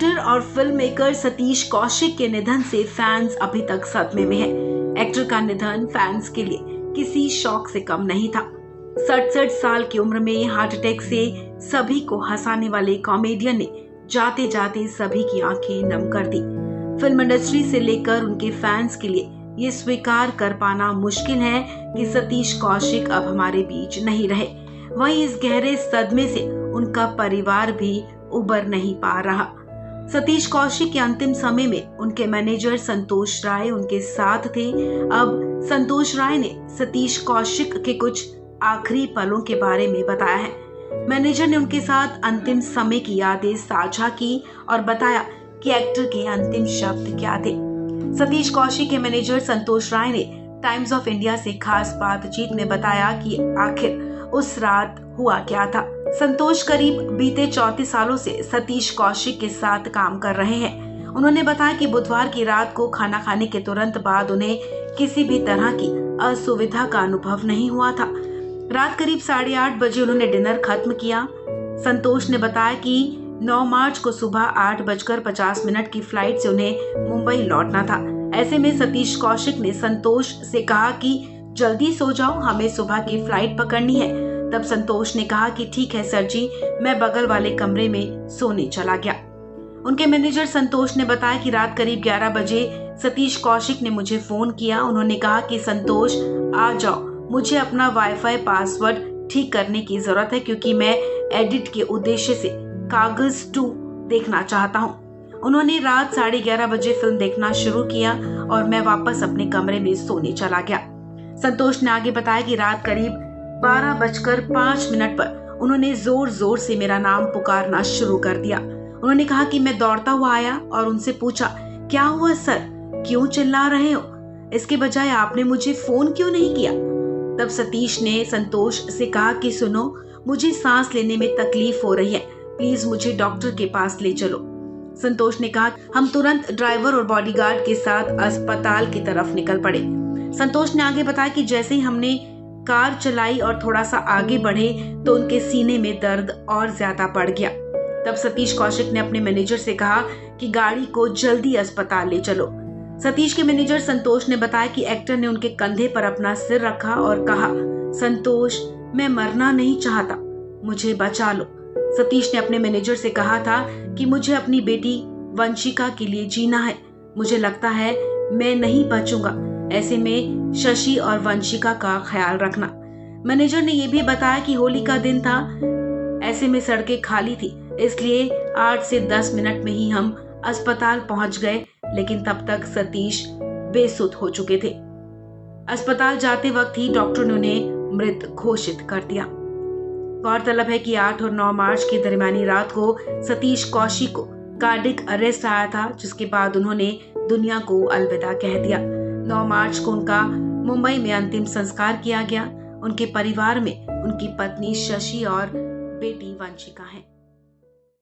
Actor और film maker Satish Kaushik के निधन से फैंस अभी तक सदमे में हैं। एक्टर का निधन फैंस के लिए किसी शौक से कम नहीं था। 67 साल की उम्र में हार्ट अटैक से सभी को हंसाने वाले कॉमेडियन ने जाते जाते सभी की आंखें नम कर दी। फिल्म इंडस्ट्री से लेकर उनके फैंस के लिए ये स्वीकार कर पाना मुश्किल है कि सतीश कौशिक अब हमारे बीच नहीं रहे। वहीं इस गहरे सदमे से उनका परिवार भी उबर नहीं पा रहा। सतीश कौशिक के अंतिम समय में उनके मैनेजर संतोष राय उनके साथ थे। अब संतोष राय ने सतीश कौशिक के कुछ आखिरी पलों के बारे में बताया है। मैनेजर ने उनके साथ अंतिम समय की यादें साझा की और बताया कि एक्टर के अंतिम शब्द क्या थे। सतीश कौशिक के मैनेजर संतोष राय ने टाइम्स ऑफ इंडिया से खास बातचीत में बताया कि आखिर उस रात हुआ क्या था। संतोष करीब बीते 34 सालों से सतीश कौशिक के साथ काम कर रहे हैं। उन्होंने बताया कि बुधवार की रात को खाना खाने के तुरंत बाद उन्हें किसी भी तरह की असुविधा का अनुभव नहीं हुआ था। रात करीब 8:30 बजे उन्होंने डिनर खत्म किया। संतोष ने बताया कि 9 मार्च को सुबह 8:50 की फ्लाइट से उन्हें मुंबई लौटना था। ऐसे में सतीश कौशिक ने संतोष से कहा कि जल्दी सो जाओ, हमें सुबह की फ्लाइट पकड़नी है। तब संतोष ने कहा कि ठीक है सर जी, मैं बगल वाले कमरे में सोने चला गया। उनके मैनेजर संतोष ने बताया कि रात करीब 11 बजे सतीश कौशिक ने मुझे फोन किया। उन्होंने कहा कि संतोष आ जाओ, मुझे अपना वाईफाई पासवर्ड ठीक करने की जरूरत है क्योंकि मैं एडिट के उद्देश्य से कागज 2 देखना चाहता हूँ। उन्होंने रात 11:30 बजे फिल्म देखना शुरू किया और मैं वापस अपने कमरे में सोने चला गया। संतोष ने आगे बताया कि रात करीब 12:05 पर उन्होंने जोर जोर से मेरा नाम पुकारना शुरू कर दिया। उन्होंने कहा कि मैं दौड़ता हुआ आया और उनसे पूछा, क्या हुआ सर, क्यों चिल्ला रहे हो? इसके बजाय आपने मुझे फोन क्यों नहीं किया? तब सतीश ने संतोष से कहा कि सुनो, मुझे सांस लेने में तकलीफ हो रही है, प्लीज मुझे डॉक्टर के पास ले चलो। संतोष ने कहा हम तुरंत ड्राइवर और बॉडीगार्ड के साथ अस्पताल की तरफ निकल पड़े। संतोष ने आगे बताया कि जैसे ही हमने कार चलाई और थोड़ा सा आगे बढ़े तो उनके सीने में दर्द और ज्यादा बढ़ गया। तब सतीश कौशिक ने अपने मैनेजर से कहा कि गाड़ी को जल्दी अस्पताल ले चलो। सतीश के मैनेजर संतोष ने बताया कि एक्टर ने उनके कंधे पर अपना सिर रखा और कहा, संतोष, मैं मरना नहीं चाहता, मुझे बचा लो। सतीश ने अपने मैनेजर से कहा था कि मुझे अपनी बेटी वंशिका के लिए जीना है, मुझे लगता है मैं नहीं बचूंगा, ऐसे में शशि और वंशिका का ख्याल रखना। मैनेजर ने यह भी बताया कि होली का दिन था, ऐसे में सड़कें खाली थी, इसलिए 8 से 10 मिनट में ही हम अस्पताल पहुंच गए, लेकिन तब तक सतीश बेसुध हो चुके थे। अस्पताल जाते वक्त ही डॉक्टर ने उन्हें मृत घोषित कर दिया। गौरतलब है कि 8 और 9 मार्च की दरमियानी रात को सतीश कौशिक को कार्डिक अरेस्ट आया था, जिसके बाद उन्होंने दुनिया को अलविदा कह दिया। 9 मार्च को उनका मुंबई में अंतिम संस्कार किया गया। उनके परिवार में उनकी पत्नी शशि और बेटी वंशिका है।